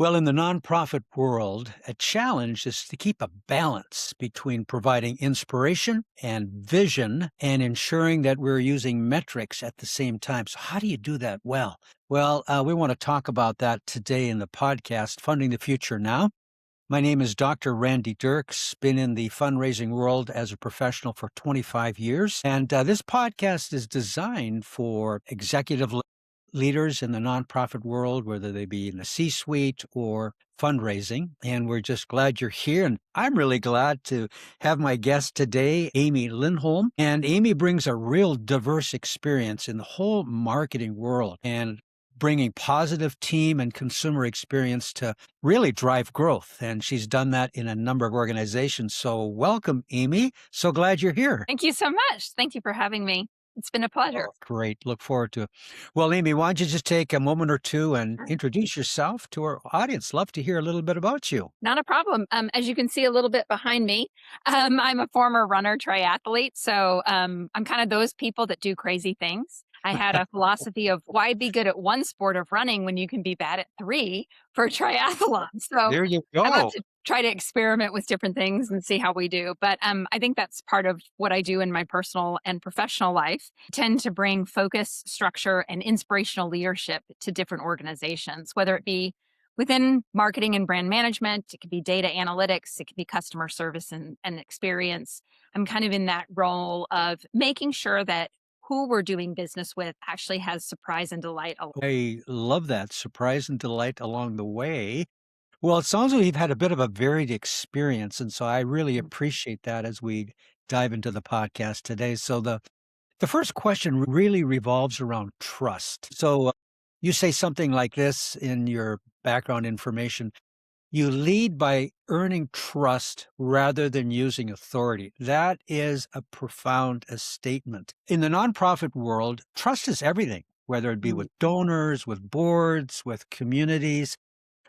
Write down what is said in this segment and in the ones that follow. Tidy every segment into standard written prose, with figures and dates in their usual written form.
Well, in the nonprofit world, a challenge is to keep a balance between providing inspiration and vision and ensuring that we're using metrics at the same time. So, how do you do that well? Well, we want to talk about that today in the podcast, Funding the Future Now. My name is Dr. Randy Dirks, been in the fundraising world as a professional for 25 years. And this podcast is designed for leaders in the nonprofit world, whether they be in the C suite or fundraising. And we're just glad you're here. And I'm really glad to have my guest today, Amy Lindholm. And Amy brings a real diverse experience in the whole marketing world and bringing positive team and consumer experience to really drive growth. And she's done that in a number of organizations. So welcome, Amy. So glad you're here. Thank you so much. Thank you for having me. It's been a pleasure. Oh, great. Look forward to it. Well, Amy, why don't you just take a moment or two and Sure. introduce yourself to our audience? Love to hear a little bit about you. Not a problem. As you can see a little bit behind me, I'm a former runner triathlete. So I'm kind of those people that do crazy things. I had a philosophy of why be good at one sport of running when you can be bad at three for triathlon. So There you I love go. to try to experiment with different things and see how we do. But I think that's part of what I do in my personal and professional life. Tend to bring focus, structure, and inspirational leadership to different organizations, whether it be within marketing and brand management, it could be data analytics, it could be customer service and experience. I'm kind of in that role of making sure that who we're doing business with actually has surprise and delight. I love that surprise and delight along the way. Well, it sounds like you've had a bit of a varied experience. And so I really appreciate that as we dive into the podcast today. So the first question really revolves around trust. So you say something like this in your background information. You lead by earning trust rather than using authority. That is a profound statement. In the nonprofit world, trust is everything, whether it be with donors, with boards, with communities.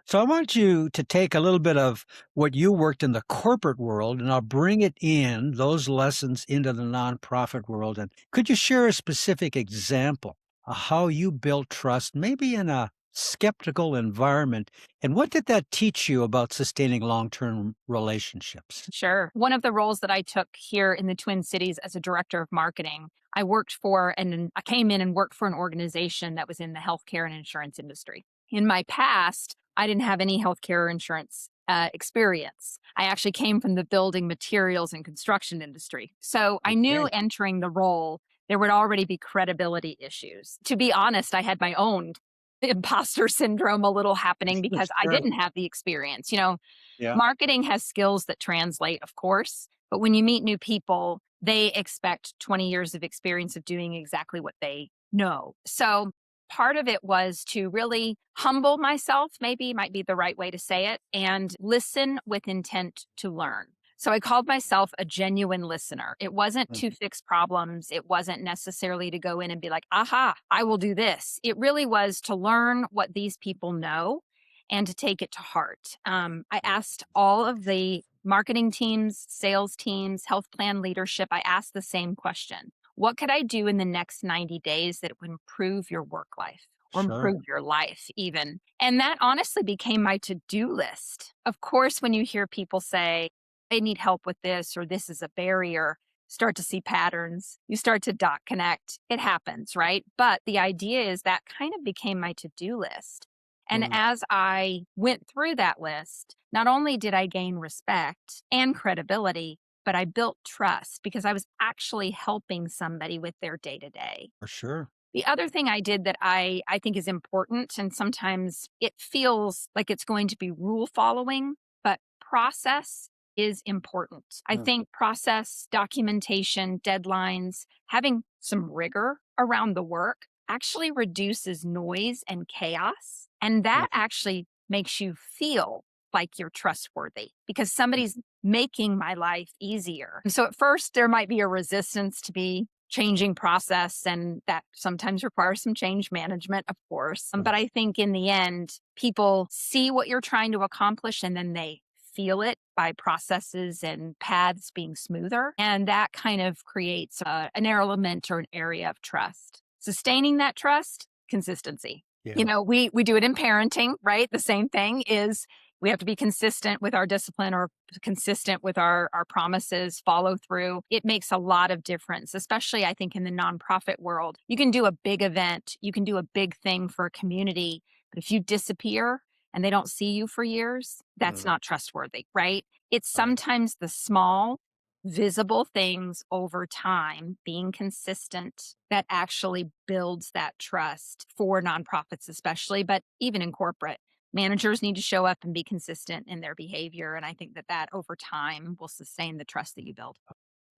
So I want you to take a little bit of what you worked in the corporate world and I'll bring it in, those lessons into the nonprofit world. And could you share a specific example of how you built trust, maybe in a skeptical environment? And what did that teach you about sustaining long-term relationships? Sure. One of the roles that I took here in the Twin Cities as a director of marketing, I worked for and I came in and worked for an organization that was in the healthcare and insurance industry. In my past, I didn't have any healthcare or insurance experience. I actually came from the building materials and construction industry. So I knew Okay. entering the role, there would already be credibility issues. To be honest, I had my own imposter syndrome a little happening because I Sure. didn't have the experience. Yeah. Marketing has skills that translate, of course, but when you meet new people, they expect 20 years of experience of doing exactly what they know. So part of it was to really humble myself, maybe might be the right way to say it, and listen with intent to learn. So I called myself a genuine listener. It wasn't to fix problems. It wasn't necessarily to go in and be like, aha, I will do this. It really was to learn what these people know and to take it to heart. I asked all of the marketing teams, sales teams, health plan leadership, I asked the same question. What could I do in the next 90 days that would improve your work life or Sure. improve your life even? And that honestly became my to-do list. Of course, when you hear people say, they need help with this or this is a barrier, start to see patterns, you start to dot connect. It happens, right? But the idea is that kind of became my to-do list. And Mm. as I went through that list, not only did I gain respect and credibility, but I built trust because I was actually helping somebody with their day to day. For sure. The other thing I did that I think is important, and sometimes it feels like it's going to be rule following, but process is important. I Mm. think process, documentation, deadlines, having some rigor around the work actually reduces noise and chaos. And Yeah. that actually makes you feel like you're trustworthy because somebody's making my life easier. And so at first, there might be a resistance to be changing process, and that sometimes requires some change management, of course. But I think in the end, people see what you're trying to accomplish and then they feel it by processes and paths being smoother. And that kind of creates an element or an area of trust. Sustaining that trust, consistency. You Yeah. know, we do it in parenting, right? The same thing is we have to be consistent with our discipline or consistent with our promises, follow through. It makes a lot of difference, especially I think in the nonprofit world. You can do a big event, you can do a big thing for a community, but if you disappear and they don't see you for years, that's Mm, not trustworthy, right? It's right. sometimes the small visible things over time, being consistent, that actually builds that trust for nonprofits, especially, but even in corporate. Managers need to show up and be consistent in their behavior. And I think that that over time will sustain the trust that you build.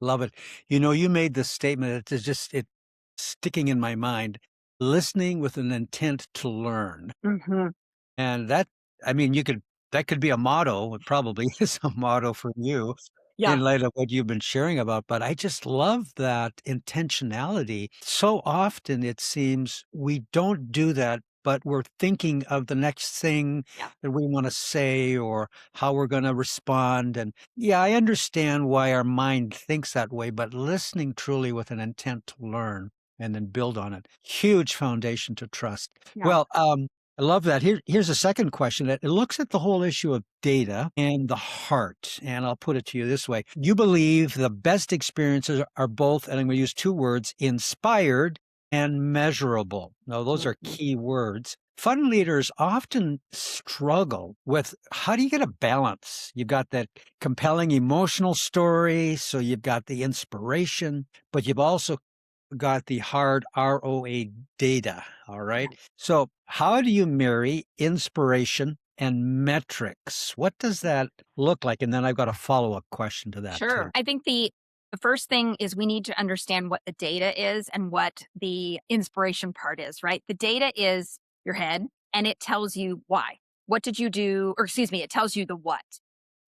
Love it. You made this statement, it's just it sticking in my mind, listening with an intent to learn. Hmm. And that I mean, you could that could be a motto, it probably is a motto for you Yeah. in light of what you've been sharing about, but I just love that intentionality. So often it seems we don't do that, but we're thinking of the next thing Yeah. that we wanna say or how we're gonna respond, and yeah, I understand why our mind thinks that way, but listening truly with an intent to learn and then build on it, huge foundation to trust. Yeah. Well, I love that. Here's a second question that it looks at the whole issue of data and the heart. And I'll put it to you this way. You believe the best experiences are both, and I'm going to use two words, inspired and measurable. Now, those are Mhm. key words. Fun leaders often struggle with how do you get a balance? You've got that compelling emotional story, so you've got the inspiration, but you've also got the hard ROA data. All right. So, how do you marry inspiration and metrics? What does that look like? And then I've got a follow up question to that Sure. too. I think the first thing is we need to understand what the data is and what the inspiration part is, right? The data is your head and it tells you why. What did you do? Or excuse me, it tells you the what.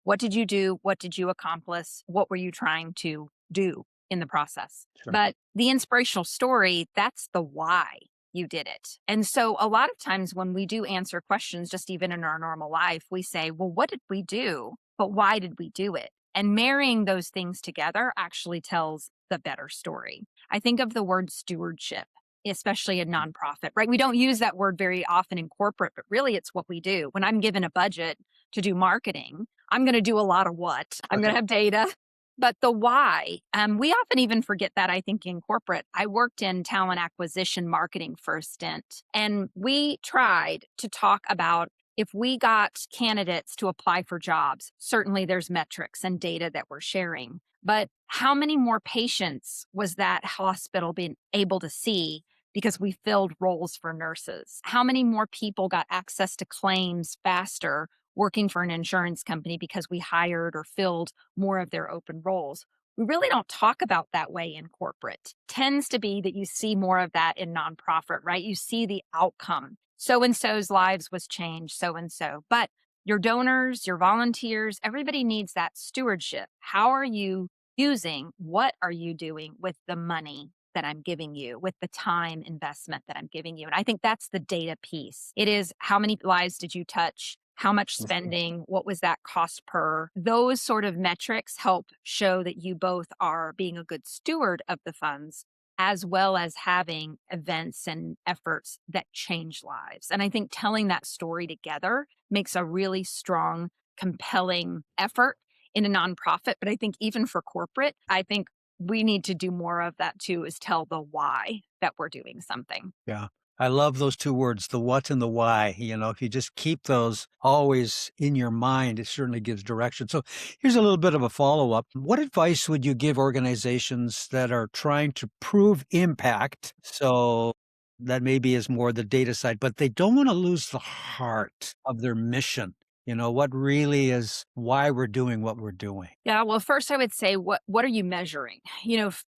What did you do? What did you accomplish? What were you trying to do in the process? Sure. But the inspirational story, that's the why you did it. And so a lot of times when we do answer questions, just even in our normal life, we say, well, what did we do? But why did we do it? And marrying those things together actually tells the better story. I think of the word stewardship, especially in nonprofit, right? We don't use that word very often in corporate, but really it's what we do. When I'm given a budget to do marketing, I'm going to do a lot of what? I'm going to have data, but the why, we often even forget that, I think, in corporate. I worked in talent acquisition marketing for a stint, and we tried to talk about if we got candidates to apply for jobs, certainly there's metrics and data that we're sharing. But how many more patients was that hospital being able to see because we filled roles for nurses? How many more people got access to claims faster working for an insurance company because we hired or filled more of their open roles? We really don't talk about that way in corporate. Tends to be that you see more of that in nonprofit, right? You see the outcome. So and so's lives was changed, so and so. But your donors, your volunteers, everybody needs that stewardship. How are you using, what are you doing with the money that I'm giving you, with the time investment that I'm giving you? And I think that's the data piece. It is how many lives did you touch? How much Mhm. spending? What was that cost per? Those sort of metrics help show that you both are being a good steward of the funds, as well as having events and efforts that change lives. And I think telling that story together makes a really strong, compelling effort in a nonprofit. But I think even for corporate, I think we need to do more of that too, is tell the why that we're doing something. Yeah. I love those two words, the what and the why. If you just keep those always in your mind, it certainly gives direction. So here's a little bit of a follow up. What advice would you give organizations that are trying to prove impact? So that maybe is more the data side, but they don't want to lose the heart of their mission. What really is why we're doing what we're doing. Yeah, well, first I would say what are you measuring?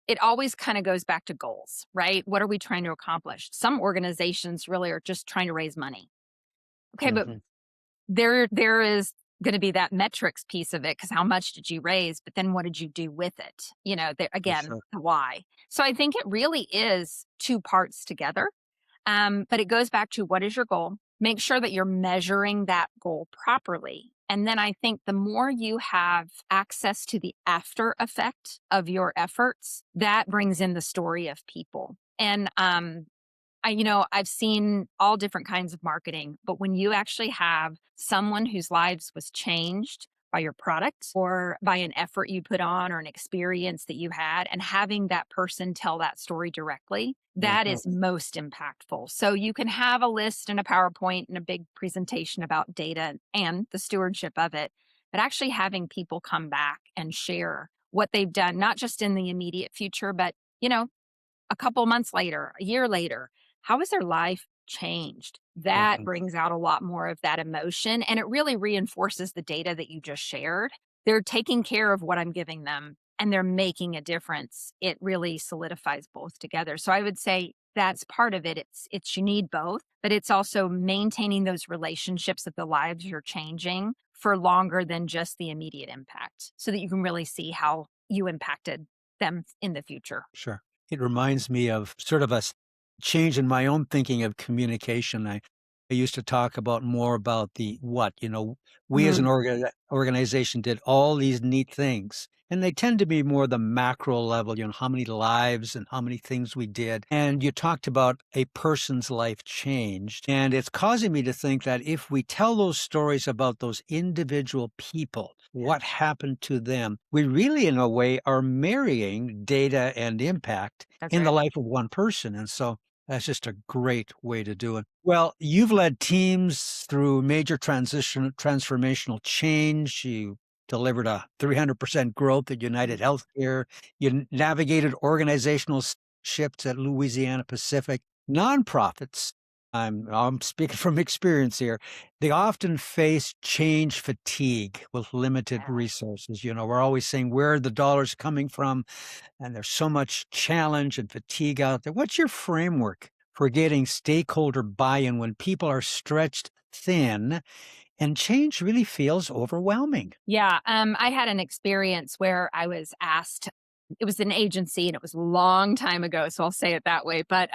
It always kind of goes back to goals, right? What are we trying to accomplish? Some organizations really are just trying to raise money. Okay, but Hmm. there is going to be that metrics piece of it, because how much did you raise, but then what did you do with it? There, For again, sure. the why. So I think it really is two parts together. But it goes back to what is your goal? Make sure that you're measuring that goal properly. And then I think the more you have access to the after effect of your efforts, that brings in the story of people. And I've seen all different kinds of marketing, but when you actually have someone whose lives was changed by your product or by an effort you put on or an experience that you had, and having that person tell that story directly, that Mhm. is most impactful. So you can have a list and a PowerPoint and a big presentation about data and the stewardship of it, but actually having people come back and share what they've done, not just in the immediate future, but, you know, a couple months later, a year later, how has their life changed? That Mhm. brings out a lot more of that emotion, and it really reinforces the data that you just shared. They're taking care of what I'm giving them and they're making a difference. It really solidifies both together. So I would say that's part of it. It's you need both, but it's also maintaining those relationships that the lives you're changing for longer than just the immediate impact so that you can really see how you impacted them in the future. Sure. It reminds me of sort of change in my own thinking of communication. I used to talk about more about the what, we as an Mhm. organization did all these neat things. And they tend to be more the macro level, how many lives and how many things we did. And you talked about a person's life changed. And it's causing me to think that if we tell those stories about those individual people, what happened to them, we really, in a way, are marrying data and impact That's in the right. life of one person. And so that's just a great way to do it. Well, you've led teams through major transformational change. You delivered a 300% growth at United Mhm. Healthcare. You navigated organizational shifts at Louisiana Pacific. Nonprofits, I'm speaking from experience here, they often face change fatigue with limited Yeah. resources. We're always saying, where are the dollars coming from? And there's so much challenge and fatigue out there. What's your framework for getting stakeholder buy-in when people are stretched thin and change really feels overwhelming? Yeah, I had an experience where I was asked, it was an agency and it was a long time ago, so I'll say it that way, but,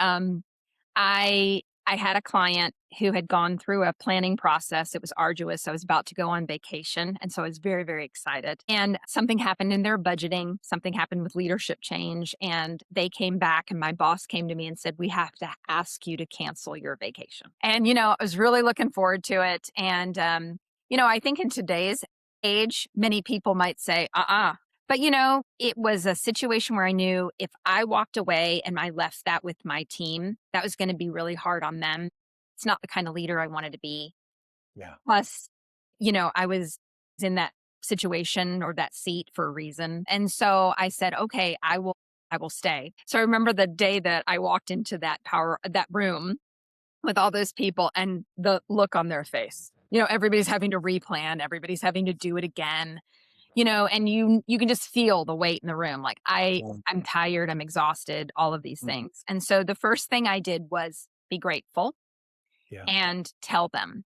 I had a client who had gone through a planning process. It was arduous. I was about to go on vacation, and so I was very, very excited. And something happened in their budgeting, something happened with leadership change, and they came back and my boss came to me and said, "We have to ask you to cancel your vacation." And, I was really looking forward to it, and, I think in today's age, many people might say, but, it was a situation where I knew if I walked away and I left that with my team, that was going to be really hard on them. It's not the kind of leader I wanted to be. Yeah. Plus, I was in that situation or that seat for a reason. And so I said, okay, I will stay. So I remember the day that I walked into that room with all those people and the look on their face. Everybody's having to replan, everybody's having to do it again, and you can just feel the weight in the room. Like Yeah. I'm tired, I'm exhausted, all of these Mm. things. And so the first thing I did was be grateful Yeah. and tell them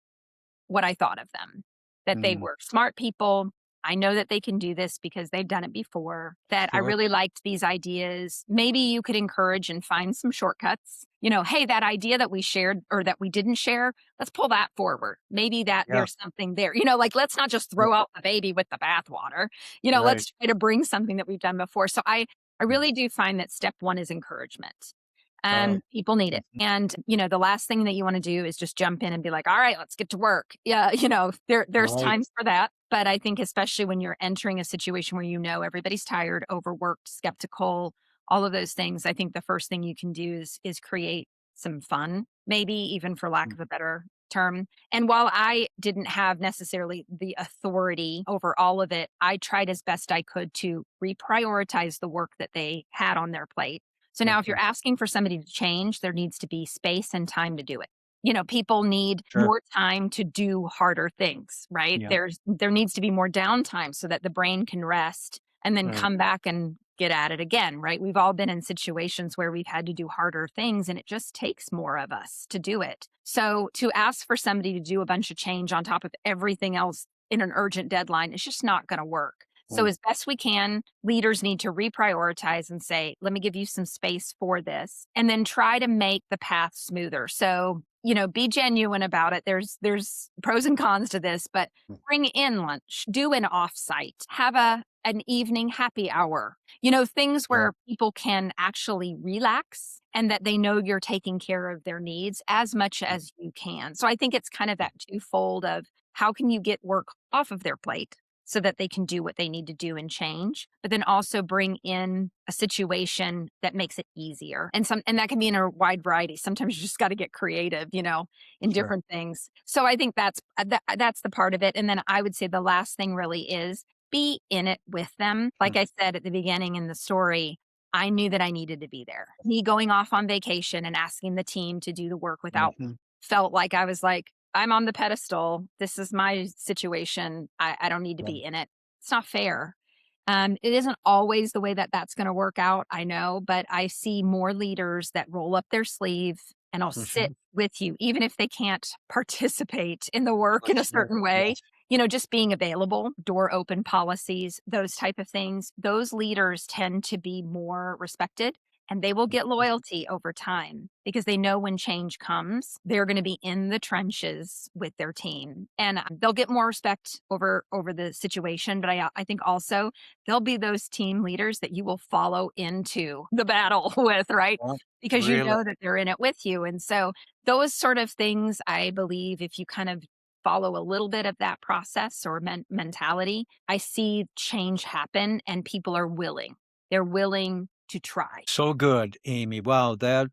what I thought of them, that they Mm. were smart people. I know that they can do this because they've done it before, that I Sure. really liked these ideas. Maybe you could encourage and find some shortcuts. Hey, that idea that we shared or that we didn't share, let's pull that forward. Maybe that Yeah. there's something there. Like let's not just Yeah. throw out the baby with the bathwater. Right. Let's try to bring something that we've done before. So I Mm. really do find that step one is encouragement. Oh. People need it. Mhm. And, the last thing that you want to do is just jump in and be like, all right, let's get to work. Yeah, there's Right. times for that. But I think especially when you're entering a situation where everybody's tired, overworked, skeptical, all of those things, I think the first thing you can do is create some fun, maybe even for lack Mm. of a better term. And while I didn't have necessarily the authority over all of it, I tried as best I could to reprioritize the work that they had on their plate. So now, if Mhm. you're asking for somebody to change, there needs to be space and time to do it. People need Sure. more time to do harder things, right? Yeah. There needs to be more downtime so that the brain can rest and then Right. come back and get at it again, right? We've all been in situations where we've had to do harder things and it just takes more of us to do it. So to ask for somebody to do a bunch of change on top of everything else in an urgent deadline is just not going to work. So, Mm. as best we can, leaders need to reprioritize and say, let me give you some space for this, and then try to make the path smoother. So, be genuine about it. There's pros and cons to this, but Mm. bring in lunch, do an offsite, have an evening happy hour, things Yeah. where people can actually relax and that they know you're taking care of their needs as much as you can. So I think it's kind of that twofold of how can you get work off of their plate so that they can do what they need to do and change, but then also bring in a situation that makes it easier. And that can be in a wide variety. Sometimes you just got to get creative, in Sure. different things. So I think that's the part of it. And then I would say the last thing really is be in it with them. Like I said at the beginning in the story, I knew that I needed to be there. Me going off on vacation and asking the team to do the work without Mhm. felt like I was like, I'm on the pedestal. This is my situation. I don't need to Right. be in it. It's not fair. It isn't always the way that that's going to work out. I know, but I see more leaders that roll up their sleeve and I'll sit Mhm. with you, even if they can't participate in the work in a That's right. certain way. Yes. Just being available, door open policies, those type of things. Those leaders tend to be more respected and they will get Mhm. loyalty over time because they know when change comes, they're going to be in the trenches with their team, and they'll get more respect over the situation. But I think also they'll be those team leaders that you will follow into the battle with, right? Yeah. Because you Really. know that they're in it with you, and so those sort of things, I believe, if you kind of follow a little bit of that process or mentality, I see change happen, and people are willing. They're willing to try. So good, Amy. Wow, that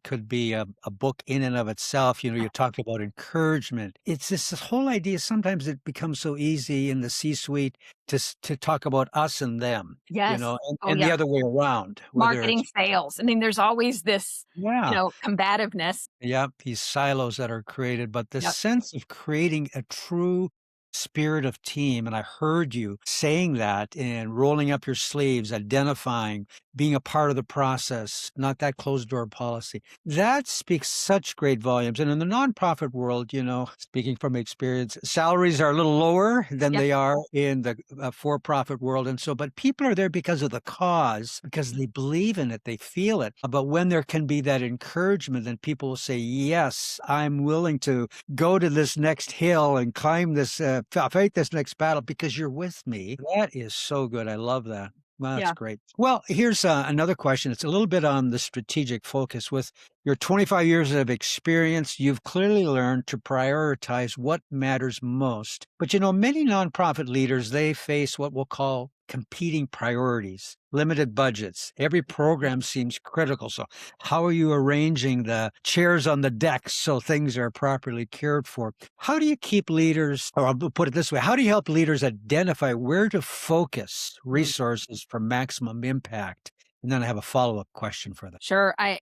could be a book in and of itself. You talked about encouragement. It's this whole idea. Sometimes it becomes so easy in the C-suite to talk about us and them. Yes. Oh, And the yeah. other way around. Whether Marketing, it's sales. I mean, there's always this, yeah, combativeness. yeah, these silos that are created, but the Yep. sense of creating a true spirit of team, and I heard you saying that and rolling up your sleeves, identifying, being a part of the process, not that closed door policy. That speaks such great volumes. And in the nonprofit world, speaking from experience, salaries are a little lower than Yep. they are in the for-profit world. And so, but people are there because of the cause, because they believe in it, they feel it. But when there can be that encouragement, then people will say, yes, I'm willing to go to this next hill and climb this, fight this next battle because you're with me. That is so good. I love that. Well, that's Yeah. great. Well, here's another question. It's a little bit on the strategic focus. With your 25 years of experience, you've clearly learned to prioritize what matters most. But many nonprofit leaders, they face what we'll call competing priorities, limited budgets. Every program seems critical. So how are you arranging the chairs on the deck so things are properly cared for? How do you keep leaders, or I'll put it this way, how do you help leaders identify where to focus Mm. resources for maximum impact? And then I have a follow-up question for them. Sure. I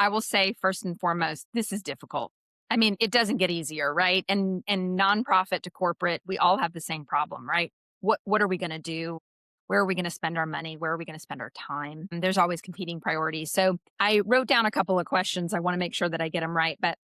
will say first and foremost, this is difficult. I mean, it doesn't get easier, right? And nonprofit to corporate, we all have the same problem, right? What are we going to do? Where are we going to spend our money? Where are we going to spend our time? And there's always competing priorities. So I wrote down a couple of questions. I want to make sure that I get them right, but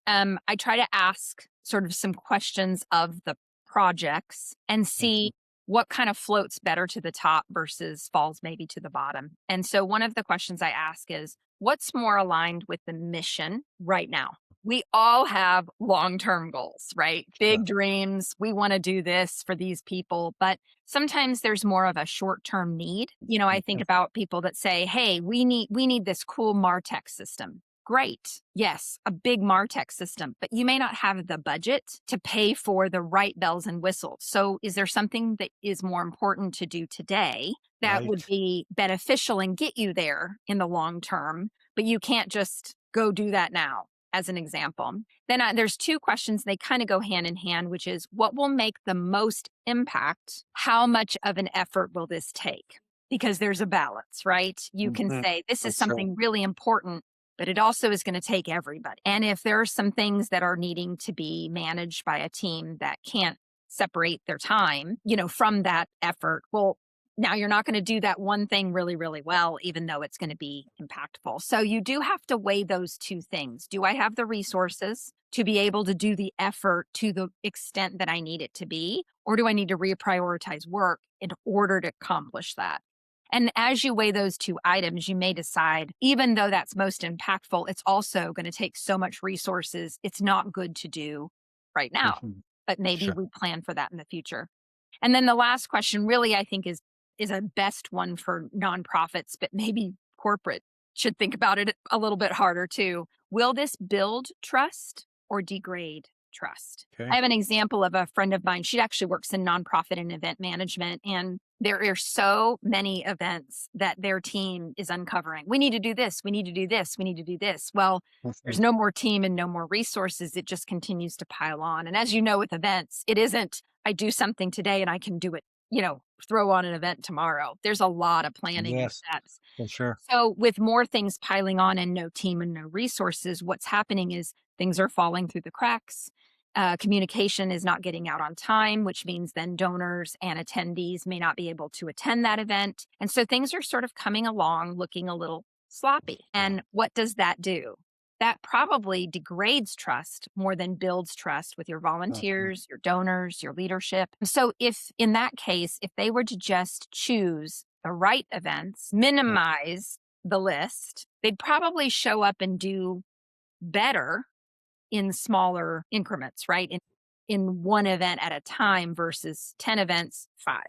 I try to ask sort of some questions of the projects and Mhm. see what kind of floats better to the top versus falls maybe to the bottom. And so one of the questions I ask is, what's more aligned with the mission right now? We all have long term goals, right? Sure. Big dreams. We want to do this for these people, but sometimes there's more of a short term need. I think Mhm. about people that say, hey, we need this cool MarTech system. Great. Yes, a big MarTech system, but you may not have the budget to pay for the right bells and whistles. So, is there something that is more important to do today that would Right. be beneficial and get you there in the long term, but you can't just go do that now, as an example? Then there's two questions, they kind of go hand in hand, which is what will make the most impact? How much of an effort will this take? Because there's a balance, right? You can Mhm. say, this is That's right. something really important, but it also is going to take everybody. And if there are some things that are needing to be managed by a team that can't separate their time, from that effort, well, now you're not going to do that one thing really, really well, even though it's going to be impactful. So you do have to weigh those two things. Do I have the resources to be able to do the effort to the extent that I need it to be? Or do I need to reprioritize work in order to accomplish that? And as you weigh those two items, you may decide, even though that's most impactful, it's also going to take so much resources, it's not good to do right now. Mhm. But maybe Sure. we plan for that in the future. And then the last question really I think is a best one for nonprofits, but maybe corporate should think about it a little bit harder too. Will this build trust or degrade trust? I Okay. have an example of a friend of mine. She actually works in nonprofit and event management, and there are so many events that their team is uncovering. We need to do this. We need to do this. We need to do this. Well, there's Mhm. no more team and no more resources. It just continues to pile on. And as you know, with events, it isn't, I do something today and I can do it, throw on an event tomorrow. There's a lot of planning and Yes, steps. for sure. So, with more things piling on and no team and no resources, what's happening is things are falling through the cracks. Communication is not getting out on time, which means then donors and attendees may not be able to attend that event. And so things are sort of coming along looking a little sloppy. Yeah. And what does that do? That probably degrades trust more than builds trust with your Uh-huh. volunteers, your donors, your leadership. So, if in that case, if they were to just choose the right events, Yeah. minimize the list, they'd probably show up and do better in smaller increments, right? In one event at a time versus 10 events, 5.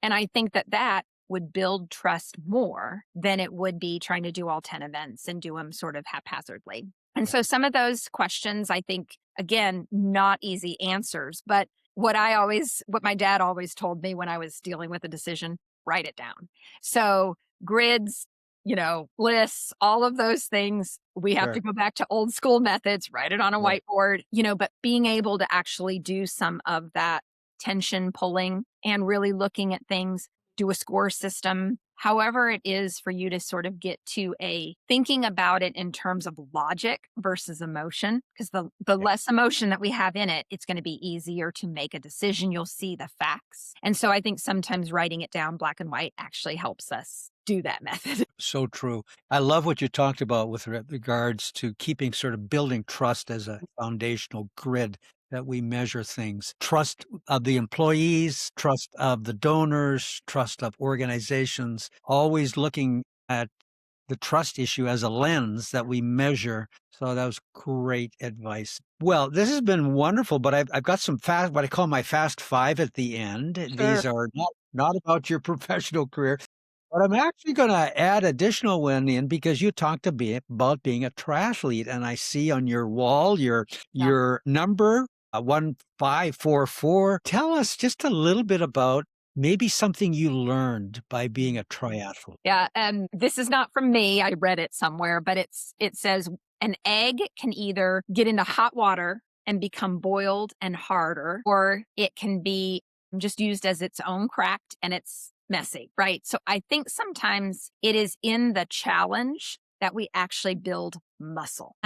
And I think that that would build trust more than it would be trying to do all 10 events and do them sort of haphazardly. And Yeah. so some of those questions, I think, again, not easy answers, but what my dad always told me when I was dealing with a decision, write it down. So grids, lists, all of those things, we have to Sure. go back to old school methods, write it on a Yeah. whiteboard, but being able to actually do some of that tension pulling and really looking at things, do a score system, however it is for you to sort of get to a thinking about it in terms of logic versus emotion, because the Yeah. less emotion that we have in it, it's going to be easier to make a decision. You'll see the facts. And so I think sometimes writing it down black and white actually helps us do that method. So true. I love what you talked about with regards to keeping sort of building trust as a foundational grid that we measure things. Trust of the employees, trust of the donors, trust of organizations, always looking at the trust issue as a lens that we measure. So that was great advice. Well, this has been wonderful, but I've got some fast, what I call my fast five at the end. Sure. These are not about your professional career, but I'm actually going to add additional one in because you talked a bit about being a triathlete, and I see on your wall Yeah. your number 1544. Tell us just a little bit about maybe something you learned by being a triathlete. Yeah, this is not from me. I read it somewhere, but it says an egg can either get into hot water and become boiled and harder, or it can be just used as its own cracked and it's messy, right? So I think sometimes it is in the challenge that we actually build muscle.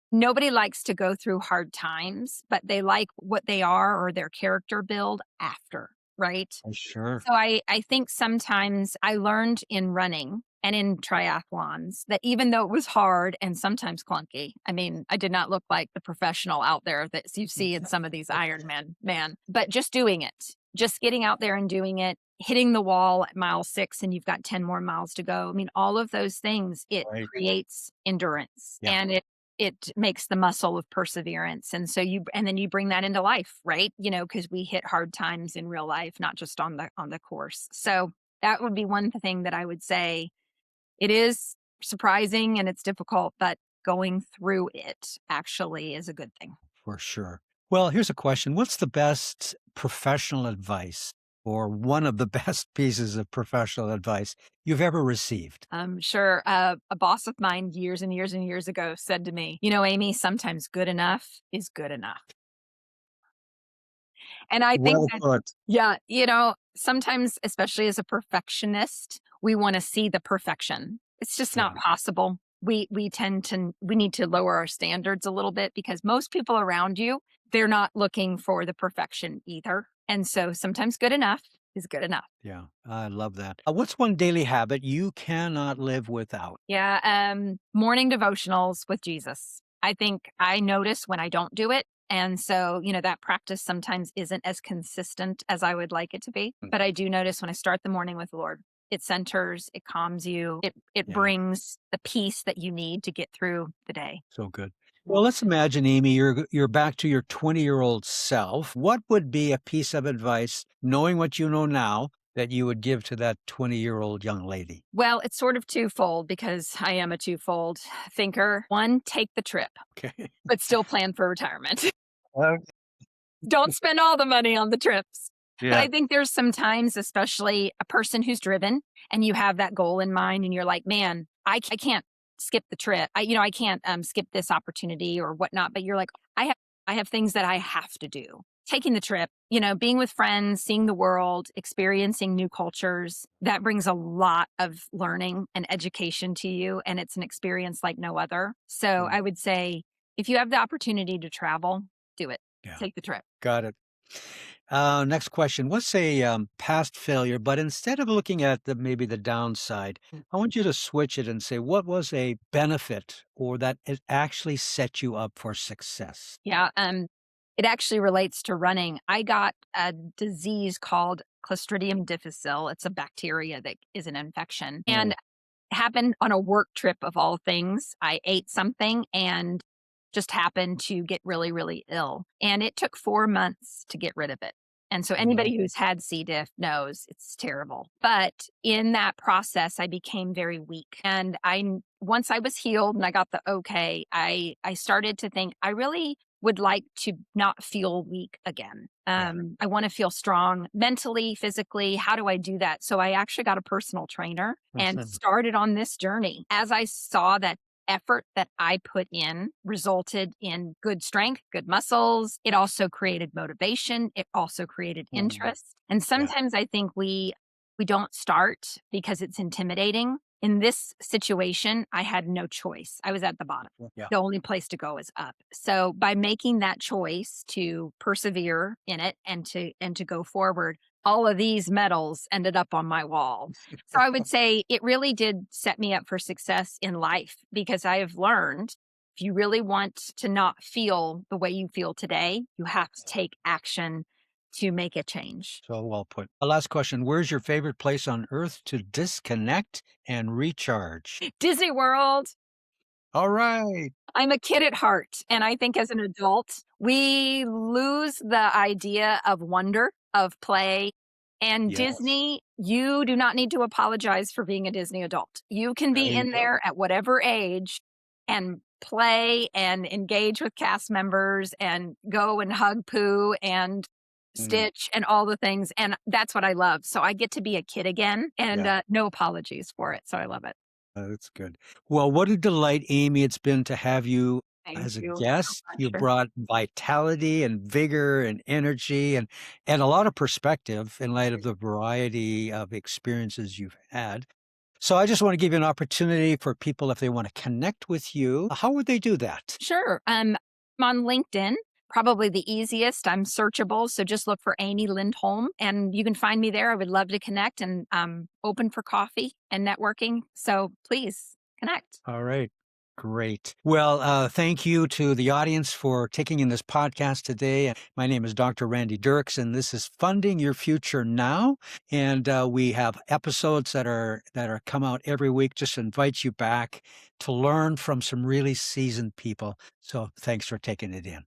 Nobody likes to go through hard times, but they like what they are or their character build after, right? Sure. So I think sometimes I learned in running and in triathlons that even though it was hard and sometimes clunky, I mean, I did not look like the professional out there that you see in some of these Ironman, man, but just doing it, just getting out there and doing it, hitting the wall at mile 6 and you've got 10 more miles to go. I mean, all of those things, it Right. creates endurance Yeah, and it makes the muscle of perseverance. And so and then you bring that into life, right? Because we hit hard times in real life, not just on the course. So that would be one thing that I would say. It is surprising and it's difficult, but going through it actually is a good thing. for sure. Well, here's a question. What's the best professional advice or one of the best pieces of professional advice you've ever received? I'm sure a boss of mine years and years and years ago said to me, Amy, sometimes good enough is good enough. And I think Well that, put. yeah, sometimes, especially as a perfectionist, we want to see the perfection. It's just Yeah, not possible. We need to lower our standards a little bit because most people around you, they're not looking for the perfection either. And so sometimes good enough is good enough. yeah, I love that. What's one daily habit you cannot live without? Yeah, morning devotionals with Jesus. I think I notice when I don't do it. And so, that practice sometimes isn't as consistent as I would like it to be. Mm. But I do notice when I start the morning with the Lord, it centers, it calms you, it Yeah, brings the peace that you need to get through the day. so good. Yeah. Well, let's imagine, Amy, you're back to your 20-year-old self. What would be a piece of advice, knowing what you know now, that you would give to that 20-year-old young lady? Well, it's sort of twofold because I am a twofold thinker. One, take the trip, Okay. but still plan for retirement. Okay. Don't spend all the money on the trips. But Yeah. I think there's some times, especially a person who's driven and you have that goal in mind and you're like, man, I can't skip the trip. I can't skip this opportunity or whatnot. But you're like, I have things that I have to do. Taking the trip, being with friends, seeing the world, experiencing new cultures, that brings a lot of learning and education to you. And it's an experience like no other. So Mm, I would say if you have the opportunity to travel, do it. yeah. Take the trip. Got it. Next question. What's a past failure? But instead of looking at maybe the downside, I want you to switch it and say, what was a benefit or that it actually set you up for success? Yeah, it actually relates to running. I got a disease called Clostridium difficile. It's a bacteria that is an infection, and Oh, it happened on a work trip of all things. I ate something and just happened to get really, really ill, and it took 4 months to get rid of it. And so no. anybody who's had C. diff knows it's terrible. But in that process, I became very weak, and once I was healed and I got the okay, I started to think I really would like to not feel weak again. Yeah. I want to feel strong mentally, physically. How do I do that? So I actually got a personal trainer and Mhm. started on this journey. As I saw that effort that I put in resulted in good strength, good muscles. It also created motivation. It also created Mm, interest. And yeah. sometimes I think we don't start because it's intimidating. In this situation, I had no choice. I was at the bottom. Yeah. The only place to go is up. So by making that choice to persevere in it and to go forward, all of these medals ended up on my wall. So I would say it really did set me up for success in life because I have learned if you really want to not feel the way you feel today, you have to take action to make a change. So well put. Last question. Where's your favorite place on earth to disconnect and recharge? Disney World. All right. I'm a kid at heart. And I think as an adult, we lose the idea of wonder, of play. And Yes. Disney, you do not need to apologize for being a Disney adult. You can There be you in go. there at whatever age and play and engage with cast members and go and hug Pooh and Mm, Stitch and all the things. And that's what I love. So I get to be a kid again and yeah. no apologies for it. So I love it. That's good. Well, what a delight, Amy, it's been to have you Thank as a you so guest. You much. brought vitality and vigor and energy and a lot of perspective in light of the variety of experiences you've had. So I just want to give you an opportunity for people if they want to connect with you. How would they do that? Sure. I'm on LinkedIn, probably the easiest. I'm searchable. So just look for Amy Lindholm and you can find me there. I would love to connect and open for coffee and networking. So please connect. All right. Great. Well, thank you to the audience for taking in this podcast today. My name is Dr. Randy Dirks, and this is Funding Your Future Now. And we have episodes that are come out every week. Just invite you back to learn from some really seasoned people. So thanks for taking it in.